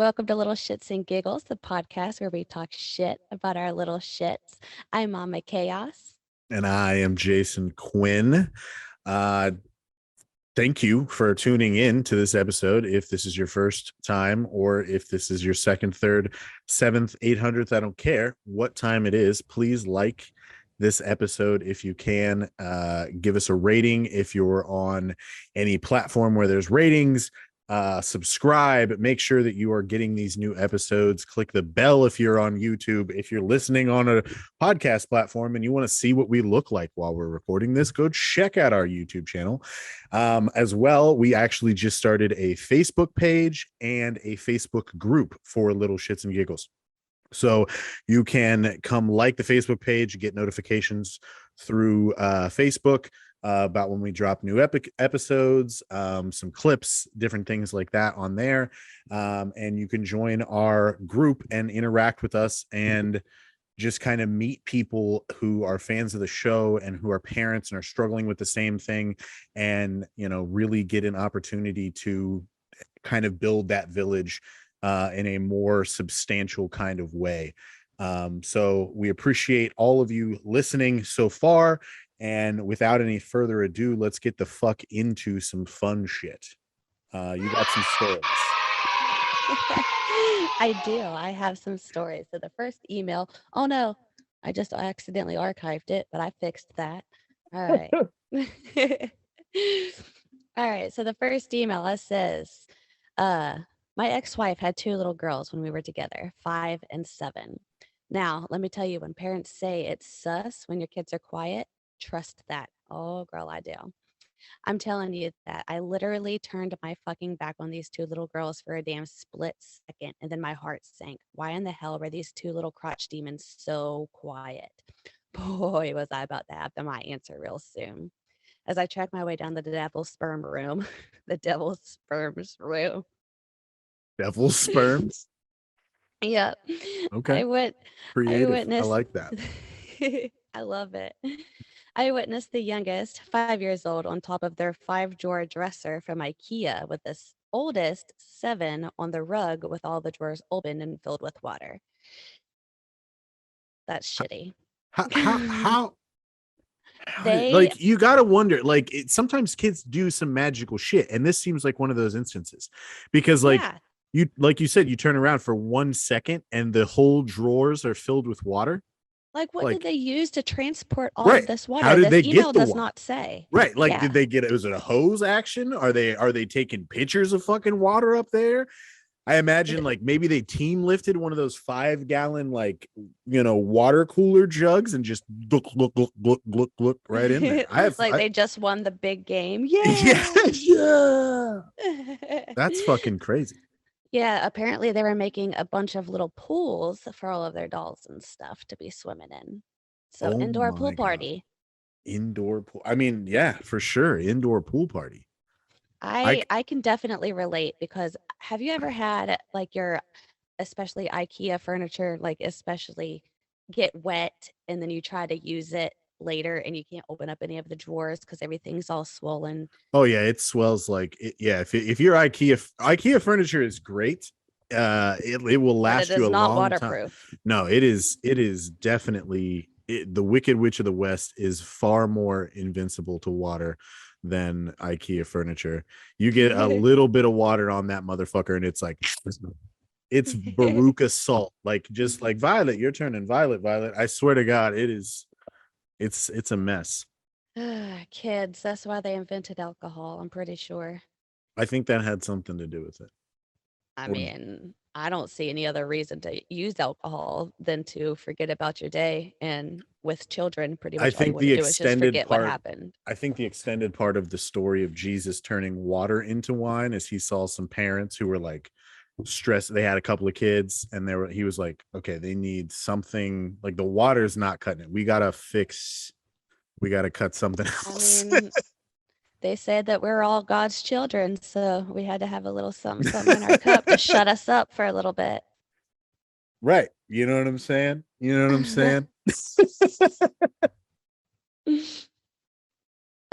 welcome to Little Shits and Giggles, the podcast where we talk shit about our little shits. I'm Mama Chaos. And I am Jason Quinn. Uh, Thank you for tuning in to this episode. If this is your first time, or if this is your second, third, seventh, 800th, I don't care what time it is. Please like this episode if you can. Give us a rating if you're on any platform where there's ratings. Subscribe, make sure that you are getting these new episodes. Click the bell if you're on YouTube. If you're listening on a podcast platform and you want to see what we look like while we're recording this, go check out our YouTube channel. As well, we actually just started a Facebook page and a Facebook group for Little Shits and Giggles. So you can come like the Facebook page, get notifications through Facebook about when we drop new episodes, some clips, different things like that on there. And you can join our group and interact with us and just kind of meet people who are fans of the show and who are parents and are struggling with the same thing, and, you know, really get an opportunity to kind of build that village in a more substantial kind of way. So we appreciate all of you listening so far. And without any further ado, let's get the fuck into some fun shit. You got some stories. I do. I have some stories. So the first email, oh no, I just accidentally archived it, but I fixed that. All right. All right. So the first email says, my ex-wife had two little girls when we were together, 5 and 7. Now, let me tell you, when parents say it's sus when your kids are quiet, trust that. Oh, girl, I do. I'm telling you that I literally turned my fucking back on these two little girls for a damn split second, and then my heart sank. Why in the hell were these two little crotch demons so quiet? Boy, was I about to have my answer real soon. As I tracked my way down the devil's sperm room, the devil's sperms room. Devil's sperms. Yep. Okay. I Creative. witnessed. I like that. I love it. I witnessed the youngest, 5 years old, on top of their 5-drawer dresser from IKEA, with the oldest, 7, on the rug with all the drawers open and filled with water. That's shitty. How They, like, you gotta wonder, like, sometimes kids do some magical shit, and this seems like one of those instances, because yeah. like you said, you turn around for 1 second and the whole drawers are filled with water. Like, what did they use to transport all Right. of this water? How did This they email get the does water? not say. Right. Like, Yeah. did they get it? Was it a hose action? Are they taking pictures of fucking water up there? I imagine, like, maybe they team lifted one of those 5-gallon, like, you know, water cooler jugs and just look right in there. They just won the big game. Yeah, Yeah. yeah. That's fucking crazy. Yeah, apparently they were making a bunch of little pools for all of their dolls and stuff to be swimming in. So Oh indoor pool my God. party. Indoor pool. I mean, yeah, for sure. Indoor pool party. I can definitely relate, because have you ever had like your, especially IKEA furniture, like especially get wet, and then you try to use it later and you can't open up any of the drawers because everything's all swollen? Oh yeah, it swells like it, yeah. If your IKEA furniture is great, it will But it last is you a not long time. waterproof. No, it is definitely the Wicked Witch of the West is far more invincible to water than IKEA furniture. You get a little bit of water on that motherfucker, and it's like it's Baruch salt. Like, just like Violet, you're turning violet. I swear to God, it's a mess. Kids, that's why they invented alcohol, I'm pretty sure. I think that had something to do with it. I Or mean, I don't see any other reason to use alcohol than to forget about your day. And with children, pretty I much all you think want the to do is just extended forget what part happened. I think the extended part of the story of Jesus turning water into wine is he saw some parents who were like stressed. They had a couple of kids, and he was like, okay, they need something, like, the water's not cutting it. We gotta cut something I else. mean, they said that we're all God's children, so we had to have a little something in our cup to shut us up for a little bit. Right. You know what I'm saying? We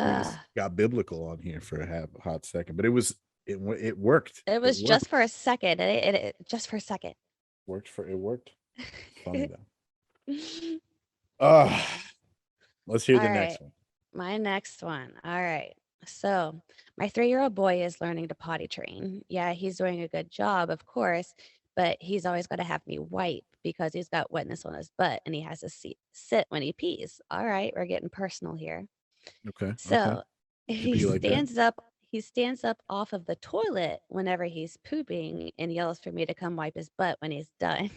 just got biblical on here for a hot second, but it was It worked. It It was just worked. for a second. It just for a second. It worked. Funny though. Uh let's hear All the right. next one. My next one. All right. So, my 3-year-old boy is learning to potty train. Yeah, he's doing a good job, of course, but he's always got to have me wipe because he's got wetness on his butt and he has to sit when he pees. All right, we're getting personal here. Okay. Okay. So, To be like that. he stands up off of the toilet whenever he's pooping and yells for me to come wipe his butt when he's done.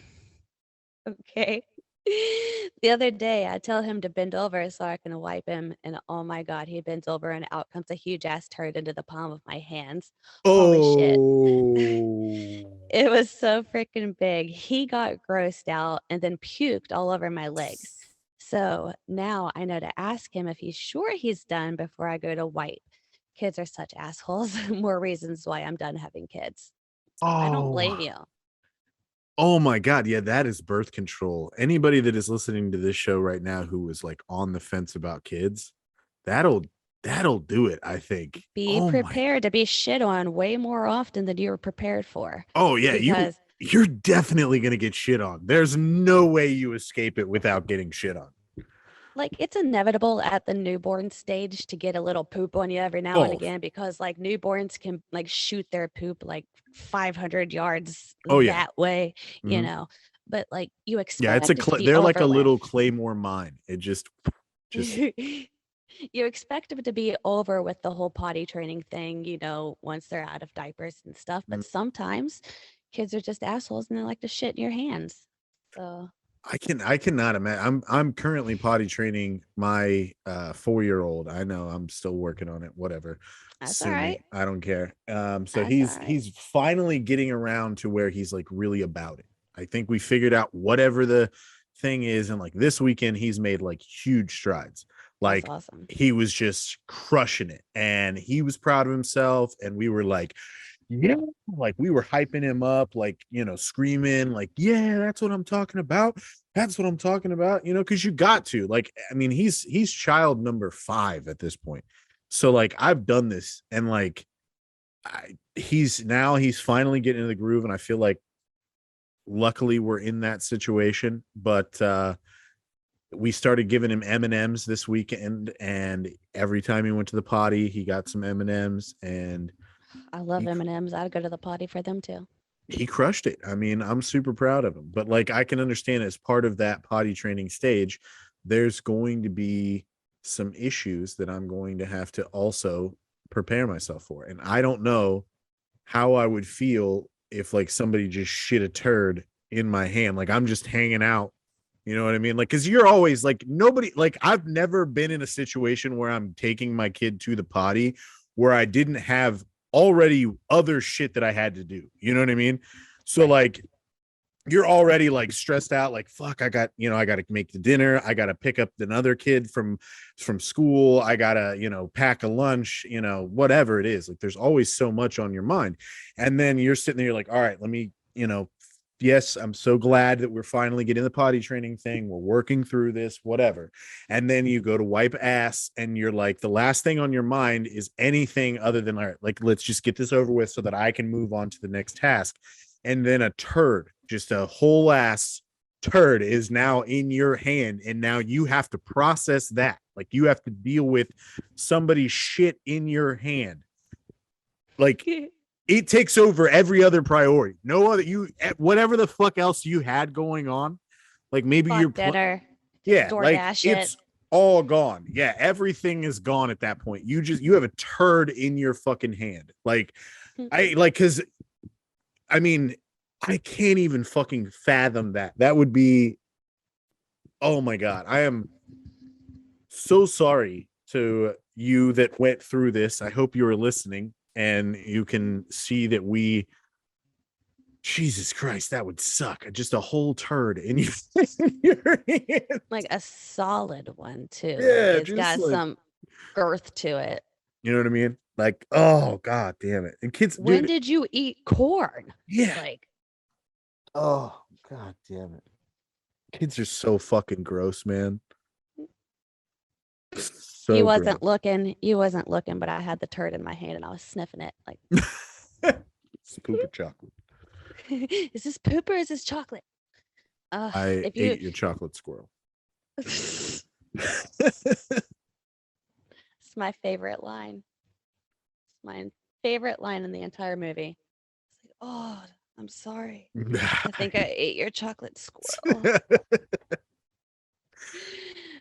Okay. The other day, I tell him to bend over so I can wipe him, and oh my God, he bends over and out comes a huge ass turd into the palm of my hands. Holy shit. Oh. It was so freaking big. He got grossed out and then puked all over my legs. So now I know to ask him if he's sure he's done before I go to wipe. Kids are such assholes. More reasons why I'm done having kids. I don't blame Oh. you. Oh my God. Yeah, that is birth control. Anybody that is listening to this show right now who was like on the fence about kids, that'll that'll do it, I think. Be Oh my. prepared to be shit on way more often than you were prepared for Oh yeah, because you're definitely gonna get shit on. There's no way you escape it without getting shit on. like it's inevitable at the newborn stage to get a little poop on you every now and Oh, again because like newborns can like shoot their poop like 500 yards oh yeah. that way, you Mhm. know. But like you Yeah, it's a expect it to be they're like a over with. little claymore mine. It just You expect them to be over with the whole potty training thing, once they're out of diapers and stuff. But mm, sometimes kids are just assholes and they like to shit in your hands. So I cannot imagine. I'm currently potty training my 4-year-old. I know I'm still working on it. Whatever. that's all Sue me. right. I don't care. So That's all right. he's finally getting around to where he's like really about it. I think we figured out whatever the thing is, and like this weekend he's made like huge strides. That's Like awesome. he was just crushing it, and he was proud of himself, and we were like, yeah, like we were hyping him up, like, screaming, like, yeah, that's what I'm talking about. That's what I'm talking about, because you got to, like, I mean, he's child number 5 at this point. So, like, I've done this, and like, he's finally getting into the groove, and I feel like luckily we're in that situation. But we started giving him M&Ms this weekend, and every time he went to the potty, he got some M&Ms, and I love he M&Ms. I'd go to the potty for them too. he crushed it. I mean, I'm super proud of him. But like I can understand as part of that potty training stage, there's going to be some issues that I'm going to have to also prepare myself for. And I don't know how I would feel if like somebody just shit a turd in my hand. Like I'm just hanging out. You know what I mean? Like, cause you're always like nobody, like I've never been in a situation where I'm taking my kid to the potty where I didn't have already other shit that I had to do. You know what I mean? So Right. like you're already like stressed out, like fuck, I gotta make the dinner, I gotta pick up another kid from school, I gotta, pack a lunch, whatever it is. Like there's always so much on your mind. And then you're sitting there, you're like, all right, let me, yes, I'm so glad that we're finally getting the potty training thing. We're working through this, whatever. And then you go to wipe ass, and you're like, the last thing on your mind is anything other than, all right, like, let's just get this over with so that I can move on to the next task. And then a turd, just a whole ass turd, is now in your hand. And now you have to process that. Like, you have to deal with somebody's shit in your hand. Like, it takes over every other priority. No other, whatever the fuck else you had going on, like maybe Bought dinner, yeah, like DoorDash it. it's all gone. Yeah, everything is gone at that point. You have a turd in your fucking hand. Like cuz I mean, I can't even fucking fathom that. That would be, oh my God. I am so sorry to you that went through this. I hope you were listening and you can see that Jesus Christ, that would suck. Just a whole turd in your, in your hand. Like a solid one too. Like Yeah, it's just got like, some girth to it. you know what I mean? Like, oh God damn it. And kids, When dude, did you eat corn? yeah. Like Oh God damn it. Kids are so fucking gross, man. he So wasn't gross. looking, you wasn't looking, but I had the turd in my hand and I was sniffing it. Like It's poop or chocolate. Is this poop or is this chocolate? I If you ate your chocolate squirrel. it's my favorite line. It's my favorite line in the entire movie. It's like, oh, I'm sorry. I think I ate your chocolate squirrel.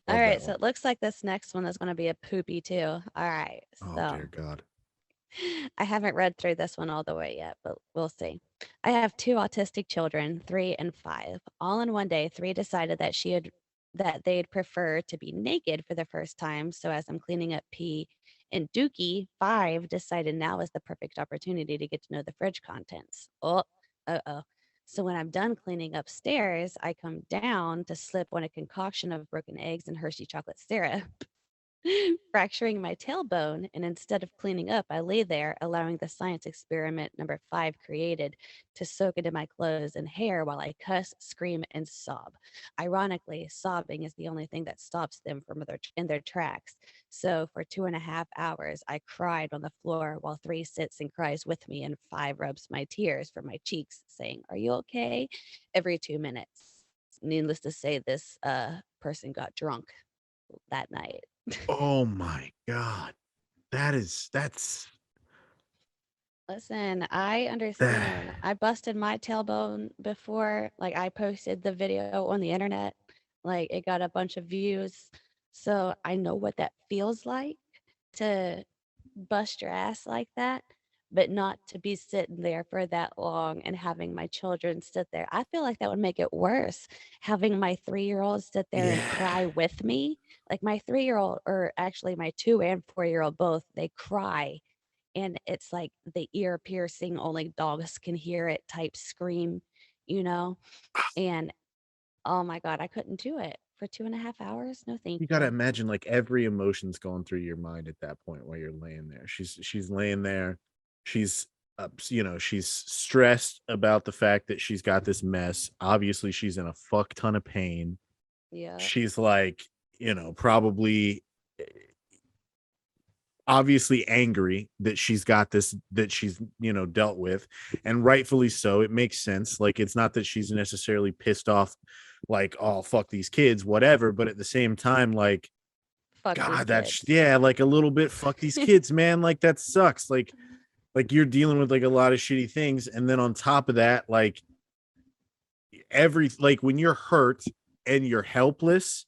All Love right, that so one. it looks like this next one is going to be a poopy too. All right, Oh so dear God. I haven't read through this one all the way yet, but we'll see. I have two autistic children, 3 and 5. All in one day, 3 decided that they'd prefer to be naked for the first time. So as I'm cleaning up pee and Dookie, 5 decided now is the perfect opportunity to get to know the fridge contents. Oh, uh-oh. So when I'm done cleaning upstairs, I come down to slip on a concoction of broken eggs and Hershey chocolate syrup. Fracturing my tailbone, and instead of cleaning up, I lay there, allowing the science experiment number 5 created to soak into my clothes and hair while I cuss, scream, and sob. Ironically, sobbing is the only thing that stops them from in their tracks. So for 2.5 hours, I cried on the floor while 3 sits and cries with me, and 5 rubs my tears from my cheeks, saying, "Are you okay?" every 2 minutes. Needless to say, this person got drunk that night. Oh my God. That's Listen, I understand. I busted my tailbone before. Like, I posted the video on the internet. Like, it got a bunch of views. So I know what that feels like to bust your ass like that, but not to be sitting there for that long and having my children sit there. I feel like that would make it worse. Having my 3-year-old sit there and yeah. cry with me. Like, my 3-year-old, or actually my 2 and 4-year-old both, they cry, and it's like the ear piercing, only dogs can hear it type scream, you know? And oh my God, I couldn't do it for 2.5 hours. No, thank You gotta you. imagine like every emotion's going through your mind at that point while you're laying there. She's laying there. She's she's stressed about the fact that she's got this mess. Obviously, she's in a fuck ton of pain. Yeah. She's like, probably obviously angry that she's got this that she's dealt with, and rightfully so. It makes sense. Like, it's not that she's necessarily pissed off like, oh fuck these kids, whatever, but at the same time, like, Fuck these God, that's, kids. yeah, like a little bit fuck these kids, man. Like, that sucks. Like you're dealing with like a lot of shitty things, and then on top of that, like like when you're hurt and you're helpless,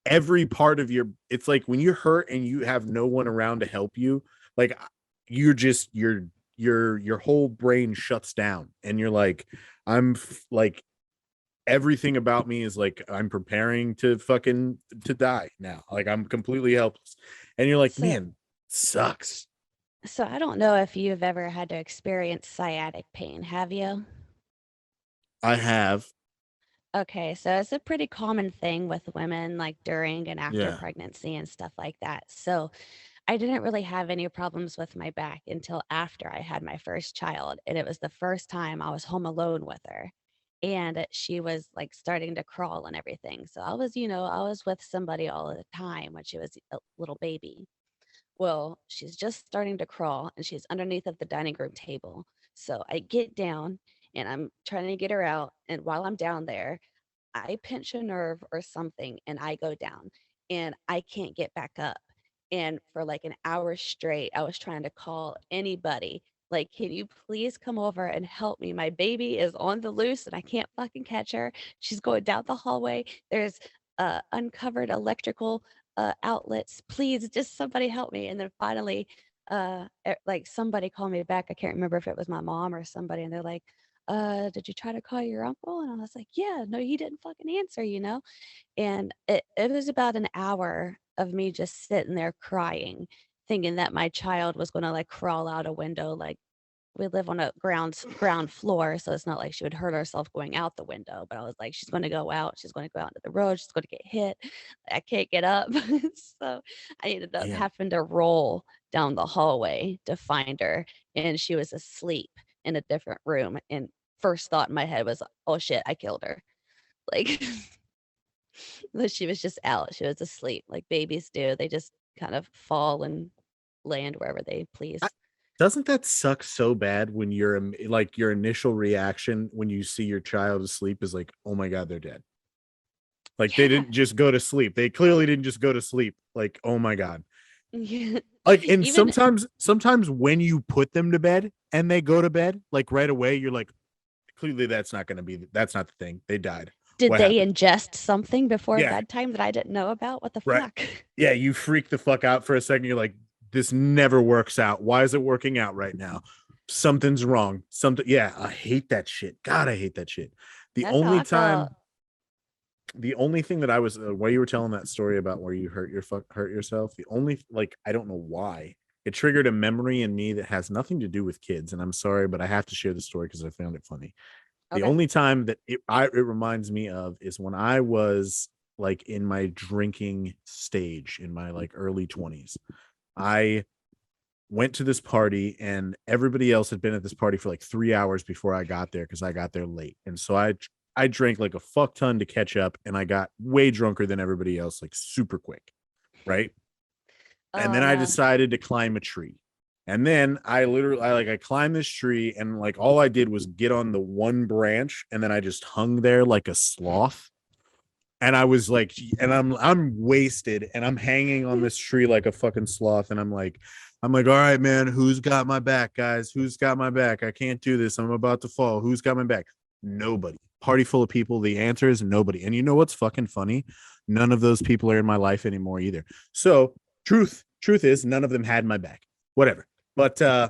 every part of it's like when you're hurt and you have no one around to help you, like you're just your whole brain shuts down, and you're like, like everything about me is like, I'm preparing to die now. Like, I'm completely helpless. And you're like, So, man, sucks. so I don't know if you've ever had to experience sciatic pain, have you? I have. Okay, so it's a pretty common thing with women, like during and after Yeah. pregnancy and stuff like that. So I didn't really have any problems with my back until after I had my first child. And it was the first time I was home alone with her. And she was like starting to crawl and everything. So I was with somebody all the time when she was a little baby. Well, she's just starting to crawl and she's underneath of the dining room table. So I get down and I'm trying to get her out. And while I'm down there, I pinch a nerve or something and I go down and I can't get back up. And for like an hour straight, I was trying to call anybody. Like, can you please come over and help me? My baby is on the loose and I can't fucking catch her. She's going down the hallway. There's uncovered electrical outlets. Please, just somebody help me. And then finally, like somebody called me back. I can't remember if it was my mom or somebody. And they're like, did you try to call your uncle? And I was like, yeah, no, he didn't fucking answer, you know? And it was about an hour of me just sitting there crying, thinking that my child was going to like crawl out a window. Like, we live on a ground floor, so it's not like she would hurt herself going out the window. But I was like, she's going to go out. She's going to go out into the road. She's going to get hit. I can't get up. So I ended up Damn. having to roll down the hallway to find her. And she was asleep in a different room. And first thought in my head was, oh shit, I killed her. Like, that she was just out. She was asleep like babies do. They just kind of fall and land wherever they please. Doesn't that suck so bad when like your initial reaction when you see your child asleep is like, oh my God, they're dead. Like they Yeah. didn't just go to sleep. They clearly didn't just go to sleep. Like, oh my God. Yeah. Like, and Even sometimes when you put them to bed and they go to bed, like right away, you're like, clearly that's not the thing. They died. did What they happened? ingest something before Yeah. bedtime that I didn't know about? What the Right. fuck? Yeah. You freak the fuck out for a second. You're like, this never works out. Why is it working out right now? Something's wrong. Something. Yeah. I hate that shit. God, I hate that shit. The That's how only I felt. time the only thing that I was while you were telling that story about where you hurt yourself, the only like I don't know why it triggered a memory in me that has nothing to do with kids, and I'm sorry, but I have to share the story because I found it funny. The Okay. only time that it reminds me of is when I was like in my drinking stage in my like early 20s. I went to this party and everybody else had been at this party for like 3 hours before I got there because I got there late. And so I drank like a fuck ton to catch up and I got way drunker than everybody else, like super quick. Right. And Oh then I no. decided to climb a tree. And then I climbed this tree and like all I did was get on the one branch and then I just hung there like a sloth. And I was like, and I'm wasted and I'm hanging on this tree like a fucking sloth. And I'm like, all right, man, who's got my back, guys? Who's got my back? I can't do this. I'm about to fall. Who's got my back? Nobody. Party full of people. The answer is nobody. And you know what's fucking funny? None of those people are in my life anymore either. So truth is none of them had my back. Whatever. But so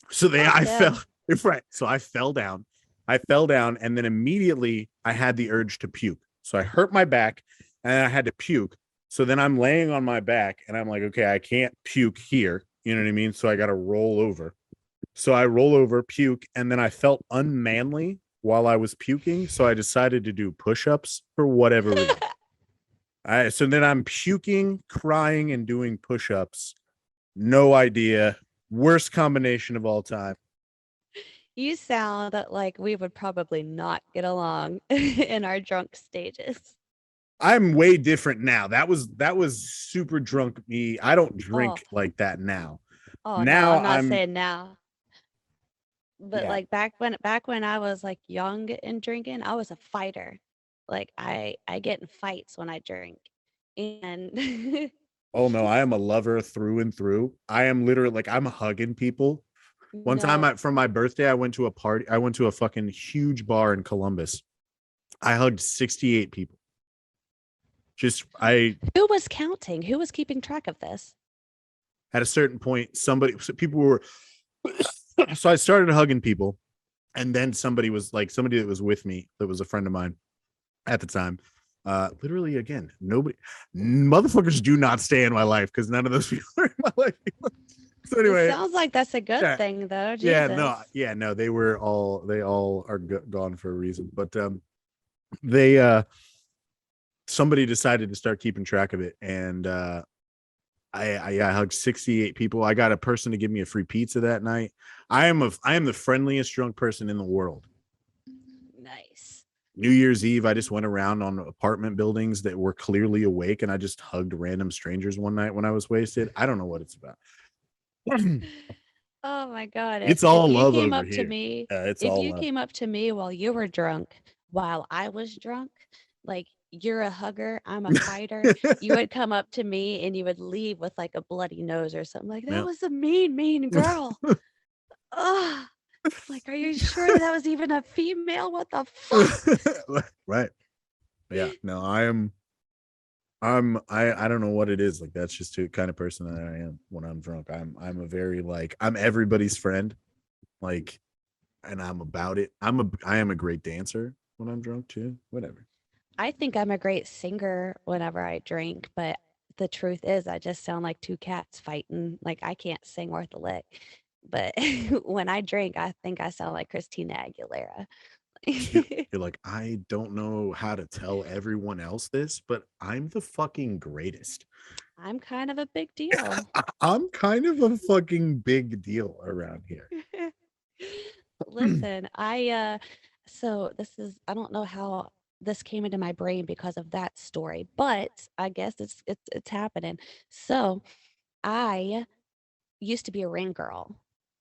Fuck I fell them. right. So I fell down. I fell down and then immediately I had the urge to puke. So I hurt my back and I had to puke. So then I'm laying on my back and I'm like, okay, I can't puke here. You know what I mean? So I got to roll over. So I roll over, puke, and then I felt unmanly while I was puking. So I decided to do push ups for whatever reason. So then I'm puking, crying, and doing push ups. No idea. Worst combination of all time. You sound like we would probably not get along in our drunk stages. I'm way different now. That was super drunk me. I don't Oh, drink like that now. oh no, Now I'm not I'm saying now. But yeah. like back when I was like young and drinking, I was a fighter. Like I get in fights when I drink. And Oh no, I am a lover through and through. I am literally like I'm hugging people. One time no, for my birthday, I went to a party. I went to a fucking huge bar in Columbus. I hugged 68 people. Just I who was counting? Who was keeping track of this? at a certain point, people were so I started hugging people, and then somebody that was with me that was a friend of mine at the time. Literally again, nobody motherfuckers do not stay in my life because none of those people are in my life. So It anyway, sounds like that's a good yeah, thing though. yeah, no, Jesus. yeah, no, they all are gone for a reason. But they somebody decided to start keeping track of it, and I hugged 68 people. I got a person to give me a free pizza that night. I am the friendliest drunk person in the world. Nice. New Year's Eve, I just went around on apartment buildings that were clearly awake and I just hugged random strangers one night when I was wasted. I don't know what it's about. Oh my God. It's If all you love came over up to here. me, It's if all you love. came up to me while you were drunk, while I was drunk, like you're a hugger, I'm a fighter, you would come up to me and you would leave with like a bloody nose or something like that Yeah. was a mean, mean girl. Ugh. Like, are you sure that was even a female? What the fuck? Right. Yeah. No, I don't know what it is. Like that's just the kind of person that I am when I'm drunk. I'm a very like I'm everybody's friend. Like and I'm about it. I am a great dancer when I'm drunk too. Whatever. I think I'm a great singer whenever I drink, but the truth is I just sound like two cats fighting. Like I can't sing worth a lick. But when I drink, I think I sound like Christina Aguilera. You're like, I don't know how to tell everyone else this, but I'm the fucking greatest. I'm kind of a big deal. I'm kind of a fucking big deal around here. Listen, so this is I don't know how this came into my brain because of that story, but I guess it's happening. So I used to be a ring girl.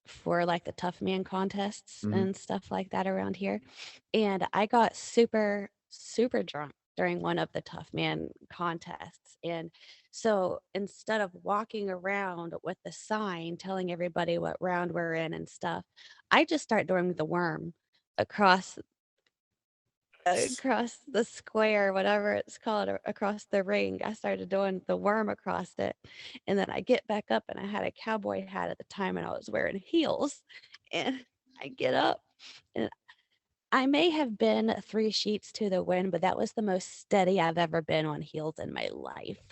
for like the tough man contests Mhm. and stuff like that around here. And I got super, super drunk during one of the tough man contests. And so instead of walking around with the sign telling everybody what round we're in and stuff, I just start doing the worm across across the square, whatever it's called, across the ring. I started doing the worm across it. And then I get back up and I had a cowboy hat at the time and I was wearing heels. And I get up and I may have been 3 sheets to the wind, but that was the most steady I've ever been on heels in my life.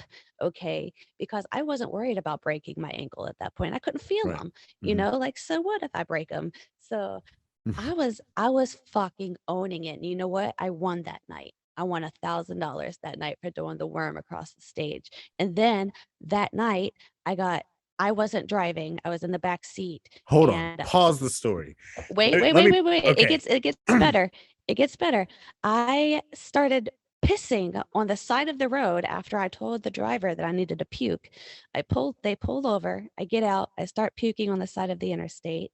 Okay. Because I wasn't worried about breaking my ankle at that point. I couldn't feel Right. them, Mhm. like, so what if I break them? So I was fucking owning it. And you know what? I won that night. I won $1,000 that night for doing the worm across the stage. And then that night I wasn't driving. I was in the back seat Hold on. and Pause the story. wait, wait, Let wait, me. wait, wait. It Okay. gets it gets better. It gets better. I started pissing on the side of the road after I told the driver that I needed to puke. They pulled over. I get out. I start puking on the side of the interstate.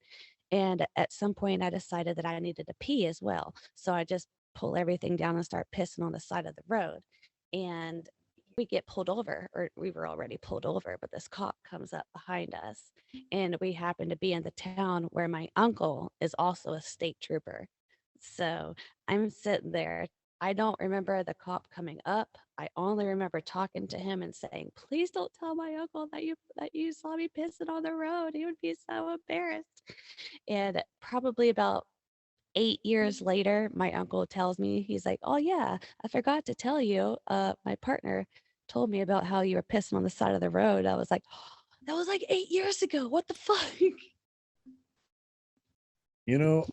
And at some point I decided that I needed to pee as well. So I just pull everything down and start pissing on the side of the road. And we get pulled over, or we were already pulled over, but this cop comes up behind us and we happen to be in the town where my uncle is also a state trooper. So I'm sitting there. I don't remember the cop coming up. I only remember talking to him and saying, "Please don't tell my uncle that you saw me pissing on the road. He would be so embarrassed." And probably about 8 years later, my uncle tells me, he's like, "Oh yeah, I forgot to tell you. My partner told me about how you were pissing on the side of the road." I was like, that was like 8 years ago. What the fuck? You know,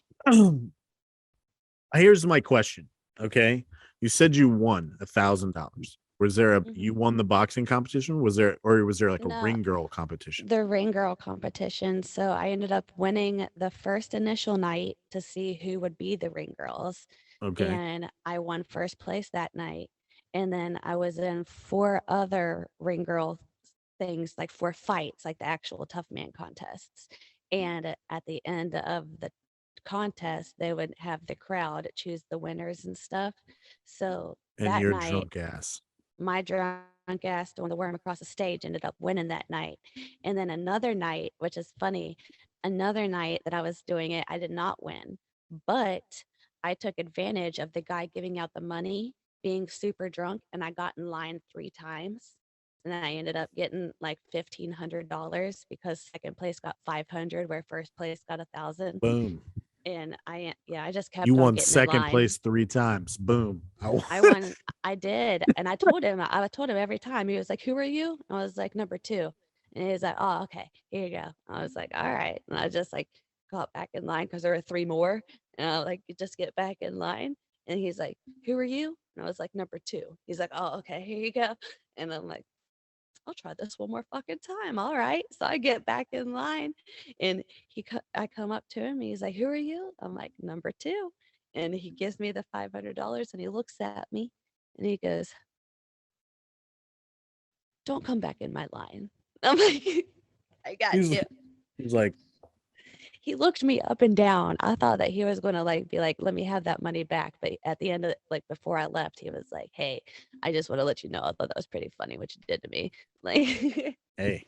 here's my question. Okay. You said you won $1,000. Was there Mhm. you won the boxing competition? Was there like a No, ring girl competition? the ring girl competition. So I ended up winning the first initial night to see who would be the ring girls. Okay. And I won first place that night. And then I was in 4 other ring girl things, like 4 fights, like the actual tough man contests. And at the end of the contest, they would have the crowd choose the winners and stuff. So And that your night, drunk ass. my drunk ass doing the worm across the stage ended up winning that night. And then another night, which is funny, another night that I was doing it, I did not win, but I took advantage of the guy giving out the money being super drunk, and I got in line 3 times. And then I ended up getting like $1,500 because second place got 500, where first place got 1,000. Boom. And I just You kept on won getting in second line. place 3 times. Boom. I won. I did, and I told him every time. He was like, "Who are you?" I was like, "Number 2." And he was like, "Oh, okay, here you go." I was like, "All right," and I just like got back in line because there were 3 more, and I like just get back in line. And he's like, "Who are you?" And I was like, "Number 2." He's like, "Oh, okay, here you go." And I'm like, "I'll try this one more fucking time. All right." So I get back in line and I come up to him. He's like, "Who are you?" I'm like, "Number 2." And he gives me the $500 and he looks at me and he goes, "Don't come back in my line." I'm like, "I got he's you." he's like, He looked me up and down. I thought that he was going to like be like, "Let me have that money back." But at the end of like before I left, he was like, "Hey, I just want to let you know I thought that was pretty funny what you did to me." Like, hey,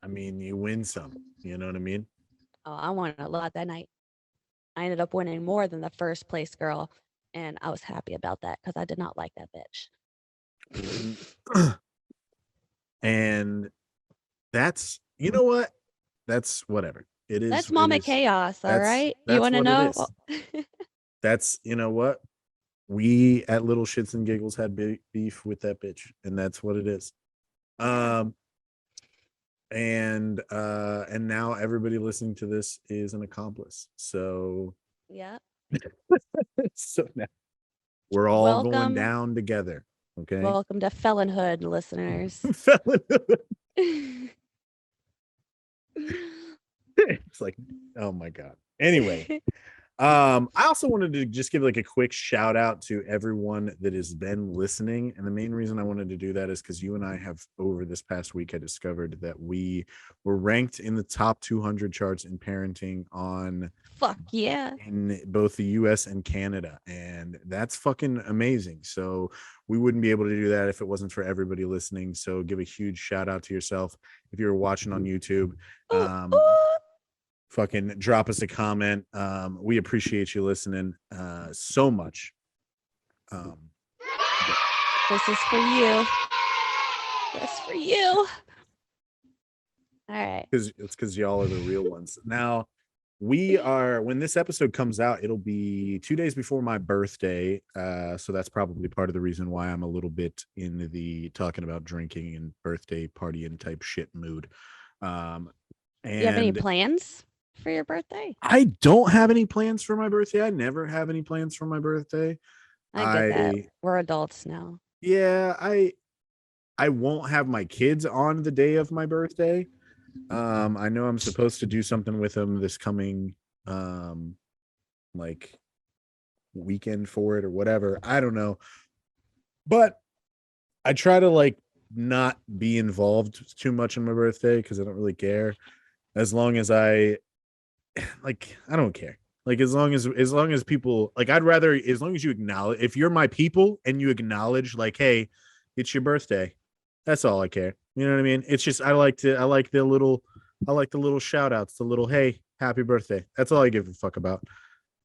I mean, you win some. You know what I mean? oh, I won a lot that night. I ended up winning more than the first place girl, and I was happy about that because I did not like that And bitch. and that's you know what? That's whatever. It is That's it Mama is Chaos, all right? You that's want to what it know? is. That's you know what? We at Little Shits and Giggles had beef with that bitch, and that's what it is. Yeah. Um and now everybody listening to this is an accomplice. So Yeah. so now we're all going Welcome. down together. Okay. Welcome to Felonhood, listeners. It's like, oh my God. Anyway, I also wanted to just give like a quick shout out to everyone that has been listening. And the main reason I wanted to do that is because you and I have, over this past week, I discovered that we were ranked in the top 200 charts in parenting on Fuck yeah. in both the US and Canada. And that's fucking amazing. So we wouldn't be able to do that if it wasn't for everybody listening. So give a huge shout out to yourself. If you're watching on YouTube, Ooh, um, ooh. fucking drop us a comment. We appreciate you listening so much. This is for you. This for you. All right. Because it's because y'all are the real ones. Now, we are, when this episode comes out, it'll be 2 days before my birthday. So that's probably part of the reason why I'm a little bit in the talking about drinking and birthday partying type shit mood. Do you have any And plans for your birthday? I don't have any plans for my birthday. I never have any plans for my birthday. I get that. I We're adults now. Yeah, I won't have my kids on the day of my birthday. I know I'm supposed to do something with them this coming like weekend for it or whatever. I don't know. But I try to like not be involved too much in my birthday because I don't really care. As long as I I don't care. Like as long as people like I'd rather as long as you acknowledge if you're my people and you acknowledge like, hey, it's your birthday. That's all I care. You know what I mean? It's just I like the little shout outs, the little hey, happy birthday. That's all I give a fuck about.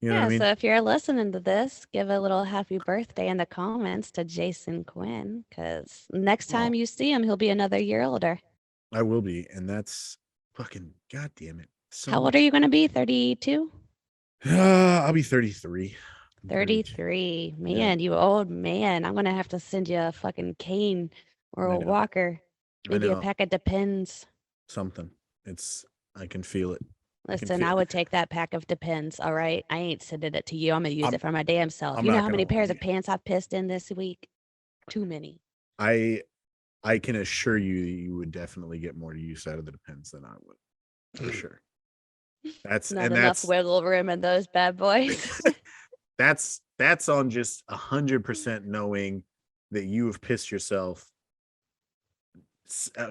You know what I Yeah, so mean? if you're listening to this, give a little happy birthday in the comments to Jason Quinn, because next time Well, you see him, he'll be another year older. I will be, and that's fucking goddamn it. So How old are much. you going to be? 32? I'll be 33. I'm 32. 33. Yeah, Man, you old man. I'm going to have to send you a fucking cane or I a know. walker, I maybe a know. pack of Depends. Something. It's I can feel it. I can Listen, feel I it. would take that pack of Depends, all right? I ain't sending it to you. I'm going to use it I'm for my damn self. I'm You know not how gonna many lie to pairs you. of pants I've pissed in this week? Too many. I I can assure you that you would definitely get more use out of the Depends than I would, for sure. That's Not and enough that's wiggle room in those bad boys. that's on just 100% knowing that you have pissed yourself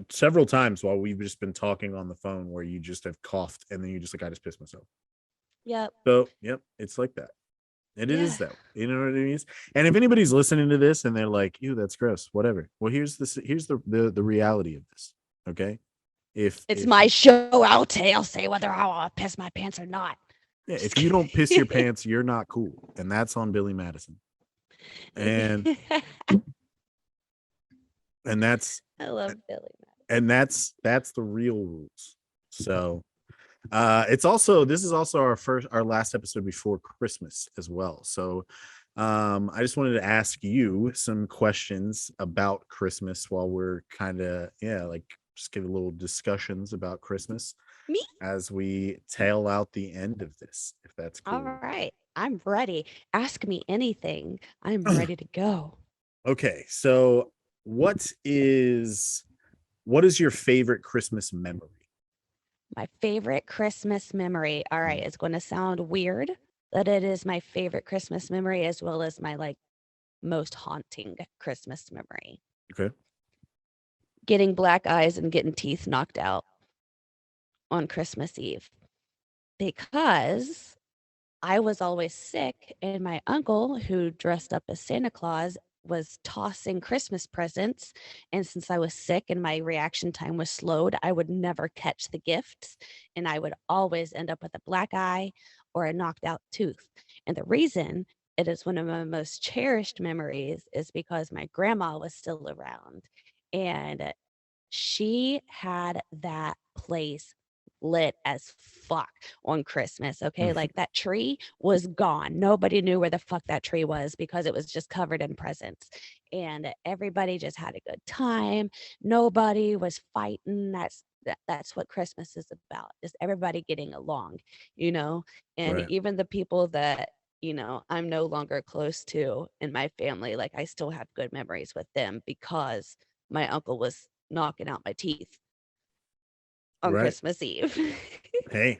several times while we've just been talking on the phone where you just have coughed and then you just like I just pissed myself. Yep. So yep, it's like that. And it Yeah. is that. You know what I mean? And if anybody's listening to this and they're like, "Ew, that's gross," whatever. Well, here's the reality of this. Okay, It's if my show. I'll say whether I'll piss my pants or not. yeah, Just if you don't piss your kidding. pants, you're not cool, and that's on Billy Madison. And and that's I love Billy. that's the real rules. So it's also this is also our last episode before Christmas as well. So I just wanted to ask you some questions about Christmas while we're kind of like just give a little discussions about Christmas Me? as we tail out the end of this, if that's All cool. right. I'm ready. Ask me anything. I'm ready to go. Okay, so what is your favorite Christmas memory? My favorite Christmas memory. All right. Mhm. It's going to sound weird, but it is my favorite Christmas memory as well as my like most haunting Christmas memory. Okay. Getting black eyes and getting teeth knocked out on Christmas Eve because I was always sick, and my uncle, who dressed up as Santa Claus, was tossing Christmas presents. And since I was sick and my reaction time was slowed, I would never catch the gifts. And I would always end up with a black eye or a knocked out tooth. And the reason it is one of my most cherished memories is because my grandma was still around. And she had that place lit as fuck on Christmas. Okay. Mhm. Like that tree was gone. Nobody knew where the fuck that tree was because it was just covered in presents. And everybody just had a good time. Nobody was fighting. That's what Christmas is about. Is everybody getting along, you know? And Right. even the people that I'm no longer close to in my family, like I still have good memories with them because my uncle was knocking out my teeth on Right. Christmas Eve. Hey,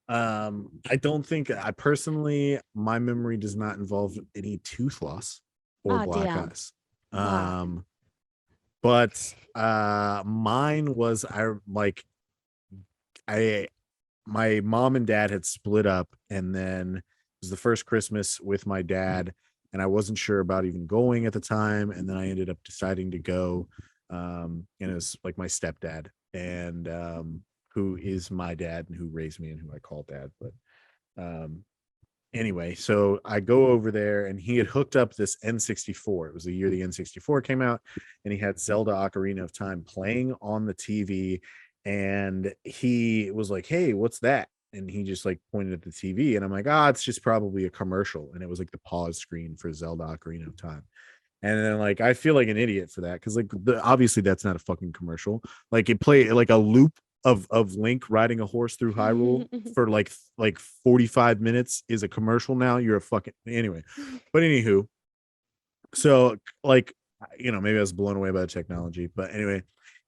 I don't think I personally, my memory does not involve any tooth loss or Oh, black damn. eyes. Wow. But mine was I my mom and dad had split up, and then it was the first Christmas with my dad, and I wasn't sure about even going at the time, and then I ended up deciding to go. And it was like my stepdad, and who is my dad and who raised me and who I call dad. But um anyway, so I go over there, and he had hooked up this N64. It was the year the N64 came out, and he had Zelda Ocarina of Time playing on the TV. And he was like, "Hey, what's that?" And he just like pointed at the TV, and I'm like, "Ah, it's just probably a commercial." And it was like the pause screen for Zelda Ocarina of Time. And then like I feel like an idiot for that because like obviously that's not a fucking commercial. Like it play like a loop of Link riding a horse through Hyrule for like 45 minutes is a commercial now. You're a fucking anyway. But anywho, so like maybe I was blown away by the technology, but anyway,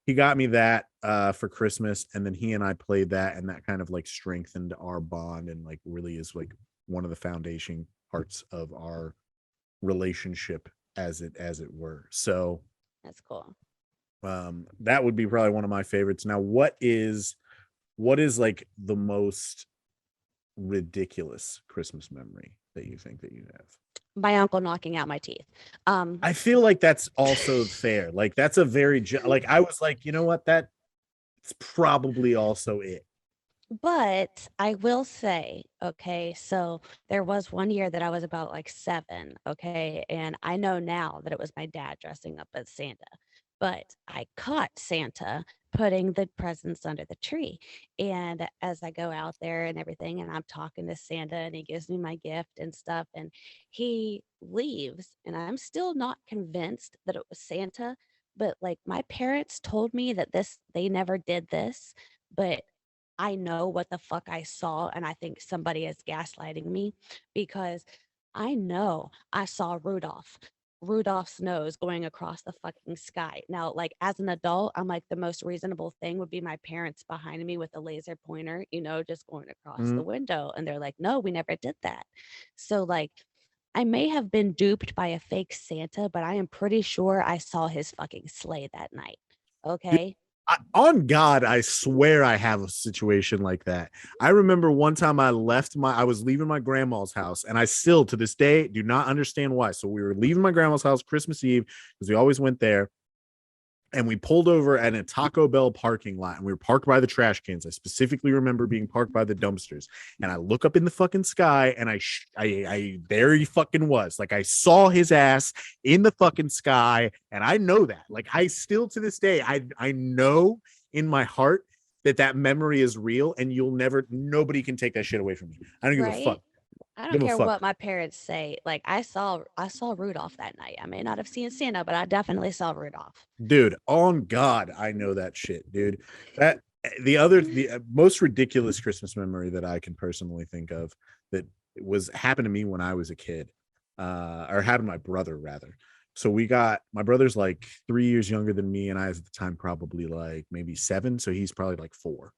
he got me that for Christmas, and then he and I played that, and that kind of like strengthened our bond, and like really is like one of the foundation parts of our relationship as it were. So That's cool. that would be probably one of my favorites. Now, what is like the most ridiculous Christmas memory that you think that you have? My uncle knocking out my teeth. Um, I feel like that's also fair. Like that's a very like I was like, you know what, that's probably also it. but I will say, okay, so there was one year that I was about like 7, okay, and I know now that it was my dad dressing up as Santa, but I caught Santa putting the presents under the tree. And as I go out there and everything, and I'm talking to Santa, and he gives me my gift and stuff, and he leaves, and I'm still not convinced that it was Santa, but like my parents told me that they never did this, but I know what the fuck I saw, and I think somebody is gaslighting me because I know I saw Rudolph's nose going across the fucking sky. Now, like as an adult, I'm like the most reasonable thing would be my parents behind me with a laser pointer, just going across Mm, the window. And they're like, no, we never did that. So, like, I may have been duped by a fake Santa, but I am pretty sure I saw his fucking sleigh that night. dude, Okay. on God, I swear I have a situation like that. I remember one time I was leaving my grandma's house, and I still to this day do not understand why. So we were leaving my grandma's house Christmas Eve because we always went there, and we pulled over at a Taco Bell parking lot, and we were parked by the trash cans. I specifically remember being parked by the dumpsters, and I look up in the fucking sky, and I there he fucking was. Like I saw his ass in the fucking sky, and I know that. Like I still to this day, I know in my heart that memory is real, and nobody can take that shit away from me. I don't give a Right? fuck. I don't Give a care fuck. what my parents say. Like I saw Rudolph that night. I may not have seen Santa, but I definitely saw Rudolph. Dude, on God, I know that shit, dude. That the most ridiculous Christmas memory that I can personally think of that was happened to me when I was a kid, or happened to my brother rather. So my brother's like 3 years younger than me, and I was at the time probably like maybe 7, so he's probably like 4.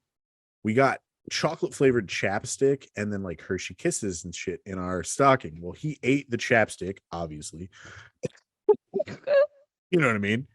We got chocolate flavored chapstick and then like Hershey Kisses and shit in our stocking. Well, he ate the chapstick, obviously. You know what I mean?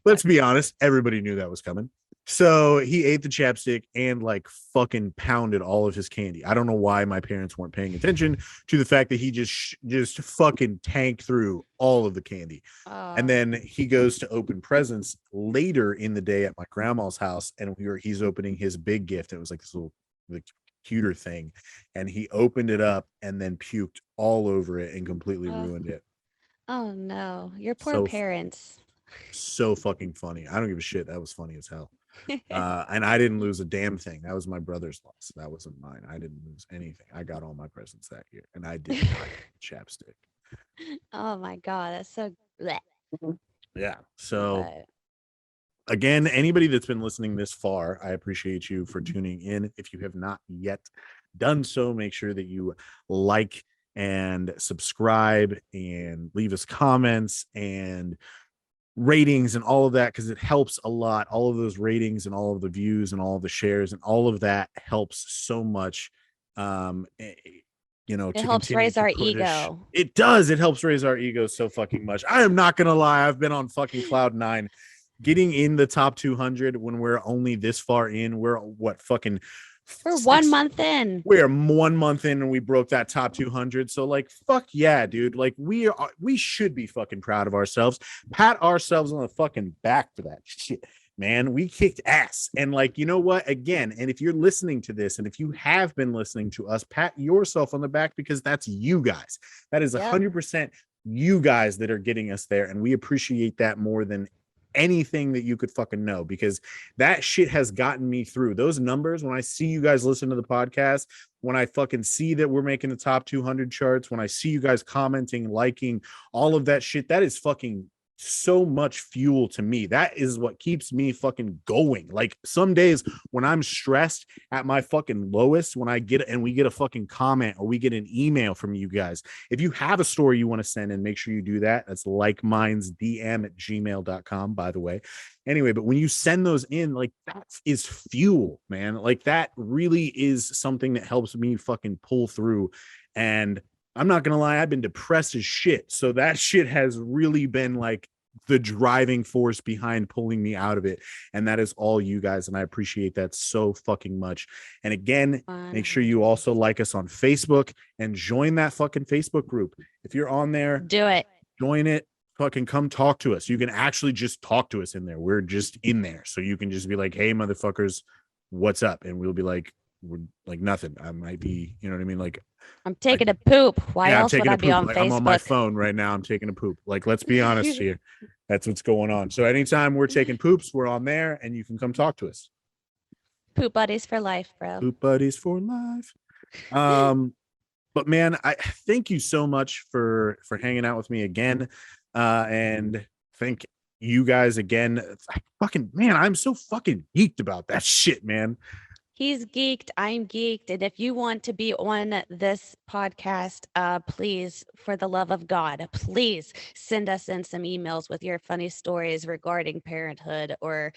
Let's be honest, everybody knew that was coming. So he ate the chapstick and like fucking pounded all of his candy. I don't know why my parents weren't paying attention to the fact that he just fucking tanked through all of the candy. And Oh, then he goes to open presents later in the day at my grandma's house, and he's opening his big gift. It was like this little like computer thing, and he opened it up and then puked all over it and completely oh, ruined it. oh no. Your poor So parents. so fucking funny. I don't give a shit. That was funny as hell. And I didn't lose a damn thing. That was my brother's loss. That wasn't mine. I didn't lose anything. I got all my presents that year, and I did not get chapstick. Oh my God, that's so bleh. Yeah. So But again, anybody that's been listening this far, I appreciate you for tuning in. If you have not yet done so, make sure that you like and subscribe and leave us comments and ratings and all of that, because it helps a lot. All of those ratings and all of the views and all of the shares and all of that helps so much You know, It to helps continue raise to our push. ego. It does. It helps raise our egos so fucking much. I am not gonna lie. I've been on fucking cloud nine. Getting in the top 200 when we're only this far in. We're what fucking We're one six. month in. We're 1 month in and we broke that top 200. So like, fuck yeah, dude. Like we should be fucking proud of ourselves. Pat ourselves on the fucking back for that shit. Man, we kicked ass. And like, you know what? Again, and if you're listening to this, and if you have been listening to us, pat yourself on the back because that's you guys. That is Yep. 100% you guys that are getting us there. And we appreciate that more than anything that you could fucking know, because that shit has gotten me through those numbers. When I see you guys listen to the podcast, when I fucking see that we're making the top 200 charts, when I see you guys commenting, liking, all of that shit, that is fucking so much fuel to me. That is what keeps me fucking going. Like some days when I'm stressed at my fucking lowest, when I get and we get a fucking comment or we get an email from you guys, if you have a story you want to send in, make sure you do that. That's likemindsdm@gmail.com, by the way. Anyway, but when you send those in, like that is fuel, man. Like that really is something that helps me fucking pull through. And I'm not gonna lie, I've been depressed as shit. So that shit has really been like the driving force behind pulling me out of it. And that is all you guys. And I appreciate that so fucking much. And again, make sure you also like us on Facebook and join that fucking Facebook group. If you're on there, Do it. join it. Fucking come talk to us. You can actually just talk to us in there. We're just in there. So you can just be like, hey, motherfuckers, what's up? And we'll be like, we're like nothing. I might be, you know what I mean? Like, I'm taking a poop. Why yeah, I'm else would taking I a be poop. on Like, Facebook? I'm on my phone right now. I'm taking a poop. Like, let's be honest here. That's what's going on. So anytime we're taking poops, we're on there and you can come talk to us. Poop buddies for life, bro. Poop buddies for life. But man, I thank you so much for hanging out with me again. And thank you guys again. Fucking man, I'm so fucking geeked about that shit, man. He's geeked. I'm geeked. And if you want to be on this podcast, please, for the love of God, please send us in some emails with your funny stories regarding parenthood, or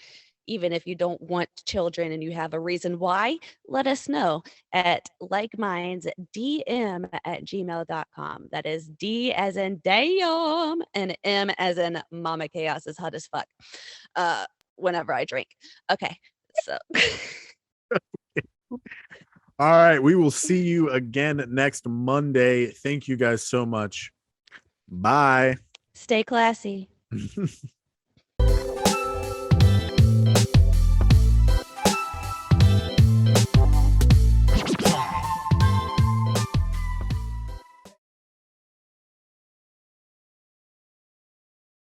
even if you don't want children and you have a reason why, let us know at likemindsdm@gmail.com. That is D as in damn and M as in Mama Chaos is hot as fuck. Whenever I drink. Okay. So All right, we will see you again next Monday. Thank you guys so much. Bye. stay classy.